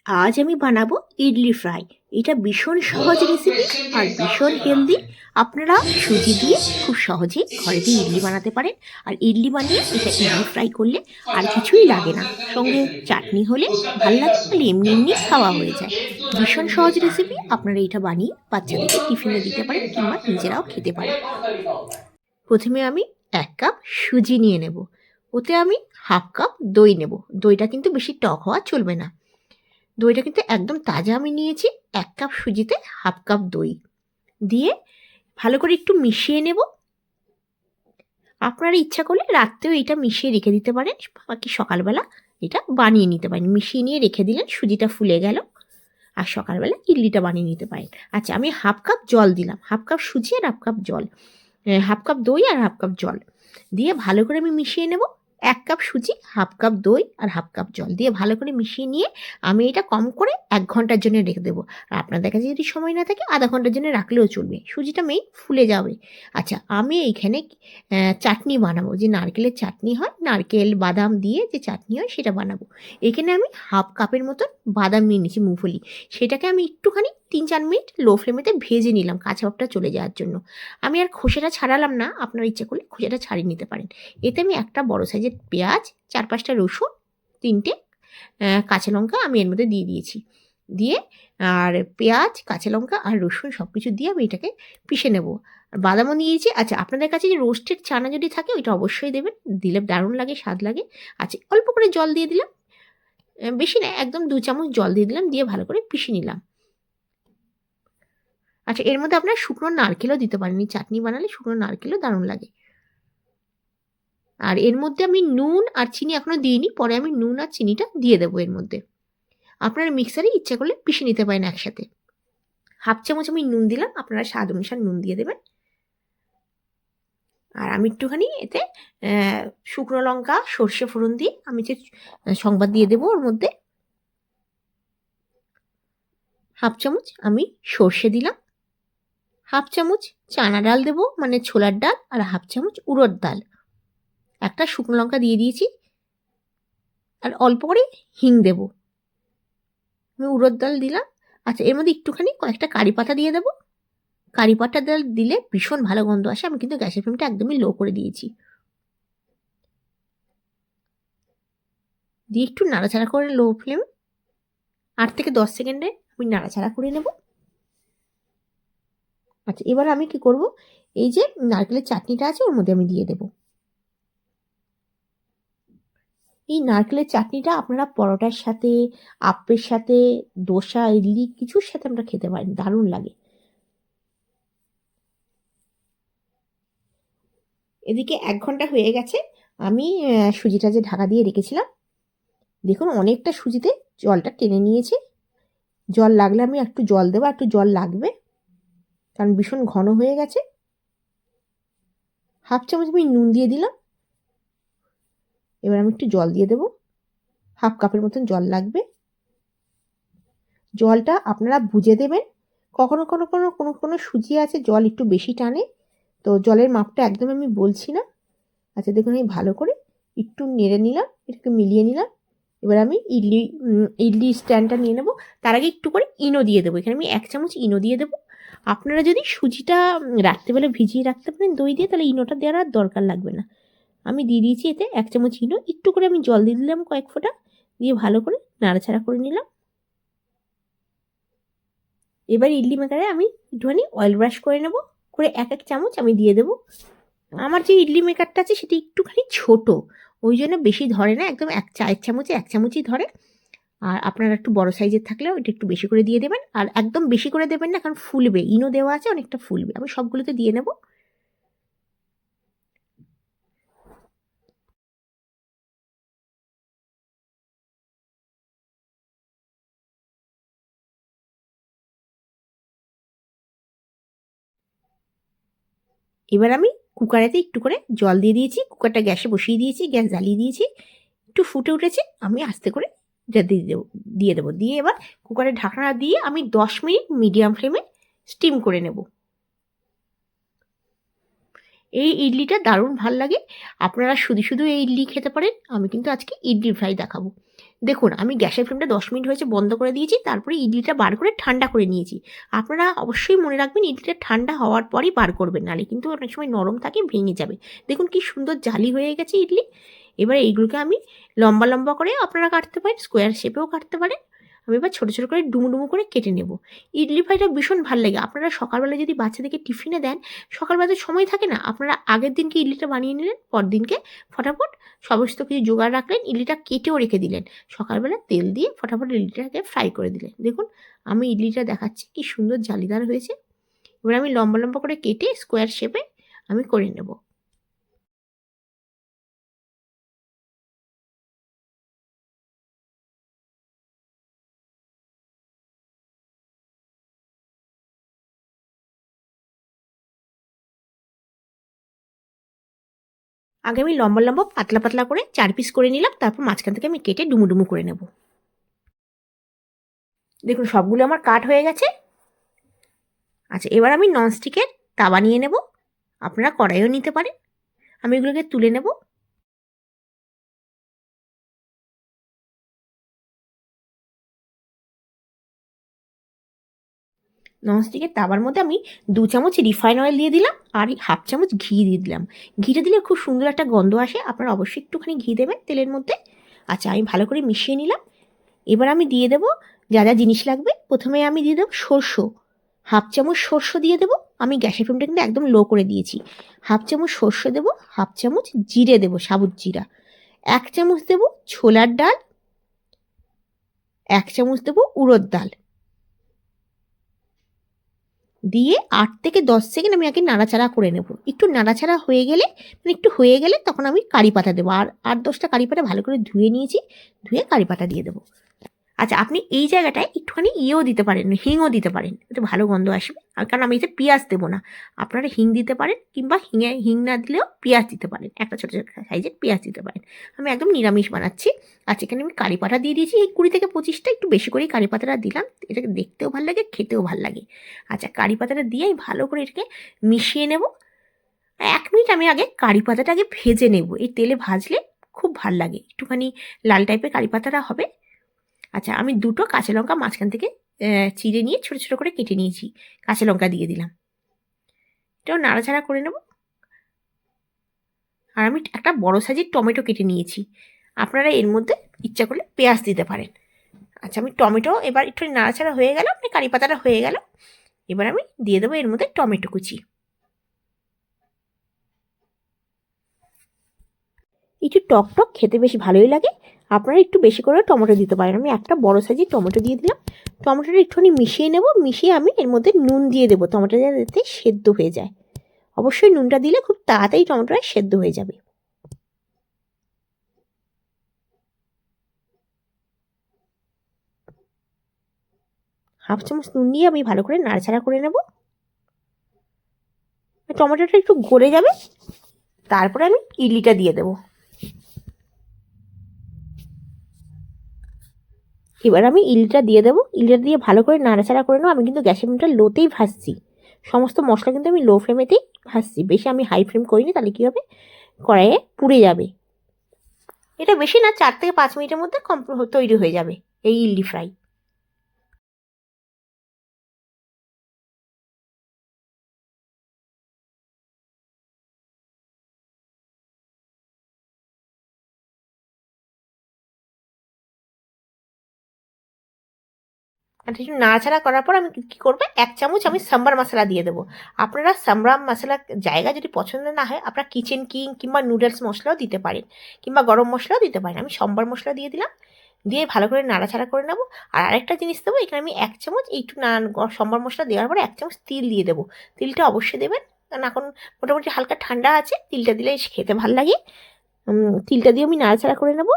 আজ আমি বানাবো ইডলি ফ্রাই। এটা ভীষণ সহজ রেসিপি আর ভীষণ হেলদি। আপনারা সুজি দিয়ে খুব সহজেই ঘরেতে ইডলি বানাতে পারেন। আর ইডলি বানিয়ে এটা ইডলি ফ্রাই করলে আর কিছুই লাগে না। সঙ্গে চাটনি হলে ভাল লাগে, তাহলে এমনি এমনি খাওয়া হয়ে যায়। ভীষণ সহজ রেসিপি। আপনারা এটা বানিয়ে বাচ্চাদেরকে টিফিনে দিতে পারেন কিংবা নিজেরাও খেতে পারেন। প্রথমে আমি ১ কাপ সুজি নিয়ে নেব। ওতে আমি ১/২ কাপ দই নেব। দইটা কিন্তু বেশি টক হওয়া চলবে না। দইটা কিন্তু একদম তাজা আমি নিয়েছি। ১ কাপ সুজিতে ১/২ কাপ দই দিয়ে ভালো করে একটু মিশিয়ে নেব। আপনারা ইচ্ছা করলে রাত্রেও এটা মিশিয়ে রেখে দিতে পারেন, বাকি সকালবেলা এটা বানিয়ে নিতে পারেন। মিশিয়ে নিয়ে রেখে দিলেন, সুজিটা ফুলে গেল আর সকালবেলা ইডলিটা বানিয়ে নিতে পারেন। আচ্ছা, আমি ১/২ কাপ জল দিলাম। ১/২ কাপ সুজি আর ১/২ কাপ জল, ১/২ কাপ দই আর ১/২ কাপ জল দিয়ে ভালো করে আমি মিশিয়ে নেব। ১ কাপ সুজি, ১/২ কাপ দই আর ১/২ কাপ জল দিয়ে ভালো করে মিশিয়ে নিয়ে আমি এটা কম করে ১ ঘন্টার জন্য রেখে দেবো। আর আপনাদের কাছে যদি সময় না থাকে আধা ঘন্টার জন্য রাখলেও চলবে। সুজিটা মেইন ফুলে যাবে। আচ্ছা, আমি এইখানে চাটনি বানাবো। যে নারকেলের চাটনি হয়, নারকেল বাদাম দিয়ে যে চাটনি হয় সেটা বানাবো। এখানে আমি ১/২ কাপের মতন বাদাম নিয়ে নিয়েছি, মুফলি। সেটাকে আমি একটুখানি ৩-৪ মিনিট লো ফ্লেমেতে ভেজে নিলাম কাঁচা ভাবটা চলে যাওয়ার জন্য। আমি আর খোসাটা ছাড়ালাম না, আপনারা ইচ্ছে করলে খোসাটা ছাড়িয়ে নিতে পারেন। এতে আমি একটা বড় সাইজের পেঁয়াজ, ৪-৫টা রসুন, ৩টে কাঁচা লঙ্কা আমি এর মধ্যে দিয়ে দিয়েছি। দিয়ে আর পেঁয়াজ, কাঁচা লঙ্কা আর রসুন সব কিছু দিয়ে আমি এটাকে পিষে নেব। আর বাদামও দিয়েছি। আচ্ছা, আপনাদের কাছে যে রোস্টেড চানা যদি থাকে ওইটা অবশ্যই দেবেন। দিলে দারুণ লাগে, স্বাদ লাগে। আচ্ছা, অল্প করে জল দিয়ে দিলাম। বেশি না, একদম ২ চামচ জল দিয়ে দিলাম, দিয়ে ভালো করে পিষে নিলাম। আচ্ছা, এর মধ্যে আপনারা শুকনো নারকেলও দিতে পারেন। এই চাটনি বানালে শুকনো নারকেলও দারুণ লাগে। আর এর মধ্যে আমি নুন আর চিনি এখনো দিইনি, পরে আমি নুন আর চিনিটা দিয়ে দেবো এর মধ্যে। আপনারা মিক্সারে ইচ্ছা করলে পিষে নিতে পারেন একসাথে। ১/২ চামচ আমি নুন দিলাম, আপনারা স্বাদ অনুসারে নুন দিয়ে দেবেন। আর আমি একটুখানি এতে শুকনো লঙ্কা, সর্ষে ফোড়ন দিয়ে আমি যে সংবাদ দিয়ে দেবো ওর মধ্যে। ১/২ চামচ আমি সর্ষে দিলাম, ১/২ চামচ চানা ডাল দেবো মানে ছোলার ডাল, আর ১/২ চামচ উড়দ ডাল। একটা শুকনো লঙ্কা দিয়ে দিয়েছি আর অল্প করে হিং দেবো। আমি উড়দ ডাল দিলাম। আচ্ছা, এর মধ্যে একটুখানি কয়েকটা কারি পাতা দিয়ে দেবো। কারি পাতা ডাল দিলে ভীষণ ভালো গন্ধ আসে। আমি কিন্তু গ্যাসের ফ্লেমটা একদমই লো করে দিয়েছি। দিয়ে একটু নাড়াচাড়া করে লো ফ্লেম ৮ থেকে ১০ সেকেন্ডে আমি নাড়াচাড়া করে নেব। আচ্ছা, এবার আমি কি করব, এই যে নারকেলের চাটনিটা আছে ওর মধ্যে আমি দিয়ে দেব। এই নারকেলের চাটনিটা আপনারা পরোটার সাথে, আপ্পের সাথে, দোসা, ইডলি কিছুর সাথে আমরা খেতে পারেন, দারুণ লাগে। এদিকে ১ ঘন্টা হয়ে গেছে। আমি সুজিটা যে ঢাকা দিয়ে রেখেছিলাম, দেখুন অনেকটা সুজিতে জলটা টেনে নিয়েছে। জল লাগলে আমি একটু জল দেবো, একটু জল লাগবে কারণ ভীষণ ঘন হয়ে গেছে। ১/২ চামচ আমি নুন দিয়ে দিলাম। এবার আমি একটু জল দিয়ে দেবো। ১/২ কাপের মতন জল লাগবে। জলটা আপনারা বুঝে দেবেন। কখনো সুজি আছে জল একটু বেশি টানে, তো জলের মাপটা একদম আমি বলছি না। আচ্ছা, দেখুন আমি ভালো করে একটু নেড়ে নিলাম, এটাকে মিলিয়ে নিলাম। এবার আমি ইডলি স্ট্যান্ডটা নিয়ে নেব। তার আগে একটু করে ইনো দিয়ে দেবো। এখানে আমি ১ চামচ ইনো দিয়ে দেবো। আপনারা যদি সুজিটা রাত্রেবেলা ভিজিয়ে রাখতে পারেন দই দিয়ে, তাহলে ইনোটা দেওয়ার আর দরকার লাগবে না। আমি দিয়ে দিয়েছি এতে ১ চামচ ইনো। একটু করে আমি জল দিয়ে দিলাম কয়েক ফোঁটা, দিয়ে ভালো করে নাড়াচাড়া করে নিলাম। এবার ইডলি মেকারে আমি একটুখানি অয়েল ব্রাশ করে নেব, করে ১ চামচ আমি দিয়ে দেবো। আমার যে ইডলি মেকারটা আছে সেটা একটুখানি ছোট, ওই জন্য বেশি ধরে না, একদম চায়ের চামচে ১ চামচই ধরে। আর আপনারা একটু বড় সাইজের থাকলেও এটা একটু বেশি করে দিয়ে দেবেন। আর একদম বেশি করে দেবেন না, কারণ ফুলবে, ইনো দেওয়া আছে অনেকটা ফুলবে। আমি সবগুলোতে দিয়ে নেব। এবার আমি কুকারেতে একটু করে জল দিয়ে দিয়েছি, কুকারটা গ্যাসে বসিয়ে দিয়েছি, গ্যাস জ্বালিয়ে দিয়েছি। একটু ফুটে উঠেছে, আমি আস্তে করে এটা দিয়ে দেবো। দিয়ে এবার কুকারের ঢাকনা দিয়ে আমি ১০ মিনিট মিডিয়াম ফ্লেমে স্টিম করে নেব। এই ইডলিটা দারুণ ভাল লাগে। আপনারা শুধু এই ইডলি খেতে পারেন। আমি কিন্তু আজকে ইডলি ফ্রাই দেখাবো। দেখুন আমি গ্যাসের ফ্লেমটা 10 মিনিট হয়েছে বন্ধ করে দিয়েছি, তারপরে ইডলিটা বার করে ঠান্ডা করে নিয়েছি। আপনারা অবশ্যই মনে রাখবেন ইডলিটা ঠান্ডা হওয়ার পরই বার করবেন, নাহলে কিন্তু অনেক সময় নরম থাকে, ভেঙে যাবে। দেখুন কি সুন্দর জালি হয়ে গেছে ইডলি। এবার এইগুলোকে আমি লম্বা লম্বা করে আপনারা কাটতে পারেন, স্কোয়ার শেপেও কাটতে পারেন। আমি এবার ছোটো ছোটো করে ডুমো ডুমো করে কেটে নেব। ইডলি ফ্রাইটা ভীষণ ভালো লাগে। আপনারা সকালবেলা যদি বাচ্চাদেরকে টিফিনে দেন, সকালবেলা তো সময় থাকে না, আপনারা আগের দিনকে ইডলিটা বানিয়ে নিলেন, পরদিনকে ফটাফট সমস্ত কিছু জোগাড় রাখলেন, ইডলিটা কেটেও রেখে দিলেন, সকালবেলা তেল দিয়ে ফটাফট ইডলিটাকে ফ্রাই করে দিলেন। দেখুন আমি ইডলিটা দেখাচ্ছি কি সুন্দর জালিদার হয়েছে। এবার আমি লম্বা লম্বা করে কেটে স্কোয়ার শেপে আমি করে নেব। আগে আমি লম্বা লম্বা পাতলা পাতলা করে 4 পিস করে নিলাম, তারপর মাঝখান থেকে আমি কেটে ডুমু ডুমু করে নেব। দেখুন সবগুলো আমার কাট হয়ে গেছে। আচ্ছা এবার আমি ননস্টিকের তাওয়া নিয়ে নেব, আপনারা কড়াইও নিতে পারেন। আমি এগুলোকে তুলে নেব। ননস্টিকের তাওয়ার মধ্যে আমি 2 চামচ রিফাইন অয়েল দিয়ে দিলাম, আর 1/2 চামচ ঘি দিয়ে দিলাম। ঘিটা দিলে খুব সুন্দর একটা গন্ধ আসে, আপনারা অবশ্যই একটুখানি ঘি দেবেন তেলের মধ্যে। আচ্ছা আমি ভালো করে মিশিয়ে নিলাম। এবার আমি দিয়ে দেবো যা যা জিনিস লাগবে। প্রথমে আমি দিয়ে দেবো সর্ষে, 1/2 চামচ সর্ষে দিয়ে দেবো। আমি গ্যাসের ফ্লেমটা কিন্তু একদম লো করে দিয়েছি। 1/2 চামচ সর্ষে দেবো, 1/2 চামচ জিরে দেবো, সাবুত জিরা। 1 চামচ দেবো ছোলার ডাল, 1 চামচ দেবো উড়দ ডাল। দিয়ে 8 থেকে 10 সেকেন্ড আমি আগে নাড়াচাড়া করে নেব। একটু নাড়াচাড়া হয়ে গেলে, মানে একটু হয়ে গেলে তখন আমি কারি পাতা দেবো। আর 8-10টা কারি পাতা ভালো করে ধুয়ে নিয়েছি, ধুয়ে কারি পাতা দিয়ে দেবো। আচ্ছা আপনি এই জায়গাটায় একটুখানি ইয়েও দিতে পারেন, হিংও দিতে পারেন, একটু ভালো গন্ধ আসবে। আর কারণ আমি এতে পেঁয়াজ দেবো না, আপনারা হিং দিতে পারেন, কিংবা হিং না দিলেও পেঁয়াজ দিতে পারেন, একটা ছোটো ছোটো সাইজের পেঁয়াজ দিতে পারেন। আমি একদম নিরামিষ বানাচ্ছি। আচ্ছা এখানে আমি কারি পাতা দিয়ে দিয়েছি এই 20 থেকে 25টা, একটু বেশি করেই কারি পাতাটা দিলাম, এটাকে দেখতেও ভালো লাগে, খেতেও ভালো লাগে। আচ্ছা কারি পাতাটা দিয়ে আমি ভালো করে এটাকে মিশিয়ে নেব। 1 মিনিট আমি আগে কারি পাতাটা আগে ভেজে নেব, এই তেলে ভাজলে খুব ভাল লাগে, একটুখানি লাল টাইপের কারি পাতাটা হবে। আচ্ছা আমি 2টো কাঁচা লঙ্কা মাঝখান থেকে চিড়ে নিয়ে ছোটো ছোটো করে কেটে নিয়েছি, কাঁচা লঙ্কা দিয়ে দিলাম। এটাও নাড়াচাড়া করে নেব। আর আমি একটা বড় সাইজের টমেটো কেটে নিয়েছি, আপনারা এর মধ্যে ইচ্ছা করলে পেঁয়াজ দিতে পারেন। আচ্ছা আমি টমেটো এবার একটু নাড়াচাড়া হয়ে গেল, আপনি কারি পাতাটা হয়ে গেল। এবার আমি দিয়ে দেবো এর মধ্যে টমেটো কুচি। একটু টক টক খেতে বেশ ভালোই লাগে, আপনারা একটু বেশি করে টমেটো দিতে পারেন। আমি একটা বড় সাইজের টমেটো দিয়ে দিলাম। টমেটোটা একটুখানি মিশিয়ে নেব, মিশিয়ে আমি এর মধ্যে নুন দিয়ে দেবো, টমেটোটা যাতে সেদ্ধ হয়ে যায়। অবশ্যই নুনটা দিলে খুব তাড়াতাড়ি টমেটোটা সেদ্ধ হয়ে যাবে। 1/2 চামচ নুন দিয়ে আমি ভালো করে নাড়াচাড়া করে নেব। টমেটোটা একটু গলে যাবে, তারপরে আমি ইডলিটা দিয়ে দেবো। এবার আমি ইডলিটা দিয়ে দেবো, ইডলিটা দিয়ে ভালো করে নাড়াচাড়া করে নেবো। আমি কিন্তু গ্যাসের ফ্লেমটা লোতেই ভাজছি, সমস্ত মশলা কিন্তু আমি লো ফ্লেমেতেই ভাজছি, বেশি আমি হাই ফ্লেম করিনি, তাহলে কী হবে কড়াইয়ে পুড়ে যাবে। এটা বেশি না, 4 থেকে 5 মিনিটের মধ্যে তৈরি হয়ে যাবে এই ইডলি ফ্রাই। আর একটু নাড়াচাড়া করার পর আমি কী করবো, 1 চামচ আমি সাম্বার মশলা দিয়ে দেবো। আপনারা সাম্বার মশলার জায়গা যদি পছন্দ না হয়, আপনারা কিচেন কিং কিংবা নুডলস মশলাও দিতে পারেন, কিংবা গরম মশলাও দিতে পারেন। আমি সাম্বার মশলা দিয়ে দিলাম, দিয়ে ভালো করে নাড়াচাড়া করে নেবো। আর আরেকটা জিনিস দেবো, এখানে আমি 1 চামচ একটু সাম্বার মশলা দেওয়ার পরে 1 চামচ তিল দিয়ে দেবো। তিলটা অবশ্যই দেবেন, কারণ এখন মোটামুটি হালকা ঠান্ডা আছে, তিলটা দিলে খেতে ভালো লাগে। তিলটা দিয়ে আমি নাড়াচাড়া করে নেবো।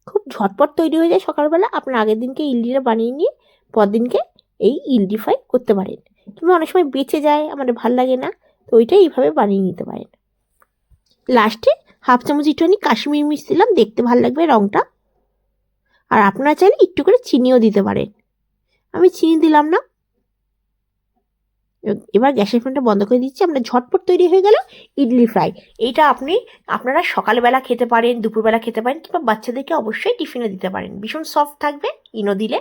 খুব ঝটপট তৈরি হয়ে যায় সকালবেলা। আপনার আগের দিনকে ইডলিটা বানিয়ে নিয়ে পরদিনকে এই ইডলি ফ্রাই করতে পারেন, কিংবা অনেক সময় বেঁচে যায়, আমাদের ভাল লাগে না, তো ওইটাই এইভাবে বানিয়ে নিতে পারেন। লাস্টে 1/2 চামচ একটুখানি কাশ্মীরি মির্চ দিলাম, দেখতে ভালো লাগবে রঙটা। আর আপনারা চাইলে একটু করে চিনিও দিতে পারেন, আমি চিনি দিলাম না। এবার গ্যাসের ফ্লেমটা বন্ধ করে দিচ্ছি। আমরা ঝটপট তৈরি হয়ে গেল ইডলি ফ্রাই। এইটা আপনারা সকালবেলা খেতে পারেন, দুপুরবেলা খেতে পারেন, কিংবা বাচ্চাদেরকে অবশ্যই টিফিনে দিতে পারেন। ভীষণ সফট থাকবে ইনো দিলে।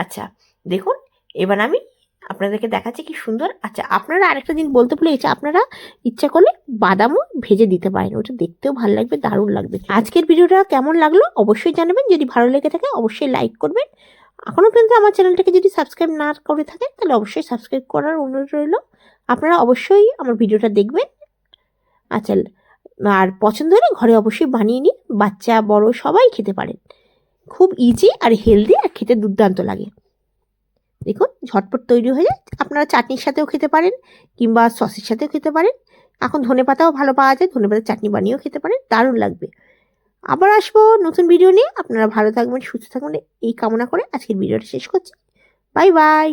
আচ্ছা দেখুন, এবার আমি আপনাদেরকে দেখাচ্ছি কি সুন্দর। আচ্ছা আপনারা আরেকটা দিন বলতে ভুলে গেছি, আপনারা ইচ্ছা করলে বাদামও ভেজে দিতে পারেন, ওটা দেখতেও ভালো লাগবে, দারুণ লাগবে। আজকের ভিডিওটা কেমন লাগলো অবশ্যই জানাবেন। যদি ভালো লেগে থাকে অবশ্যই লাইক করবেন। এখনও পর্যন্ত আমার চ্যানেলটাকে যদি সাবস্ক্রাইব না করে থাকেন তাহলে অবশ্যই সাবস্ক্রাইব করার অনুরোধ রইল। আপনারা অবশ্যই আমার ভিডিওটা দেখবেন। আচ্ছা, আর পছন্দ হলে ঘরে অবশ্যই বানিয়ে নিন, বাচ্চা বড় সবাই খেতে পারেন। খুব ইজি আর হেলদি, আর খেতে দুর্দান্ত লাগে। দেখুন ঝটপট তৈরি হয়ে যায়। আপনারা চাটনির সাথেও খেতে পারেন, কিংবা সসের সাথেও খেতে পারেন। এখন ধনেপাতাও ভালো পাওয়া যায়, ধনেপাতার চাটনি বানিয়েও খেতে পারেন, দারুণ লাগবে। আবার আসবো নতুন ভিডিও নিয়ে। আপনারা ভালো থাকবেন, সুস্থ থাকবেন এই কামনা করে আজকের ভিডিওটা শেষ করছি। Bye bye.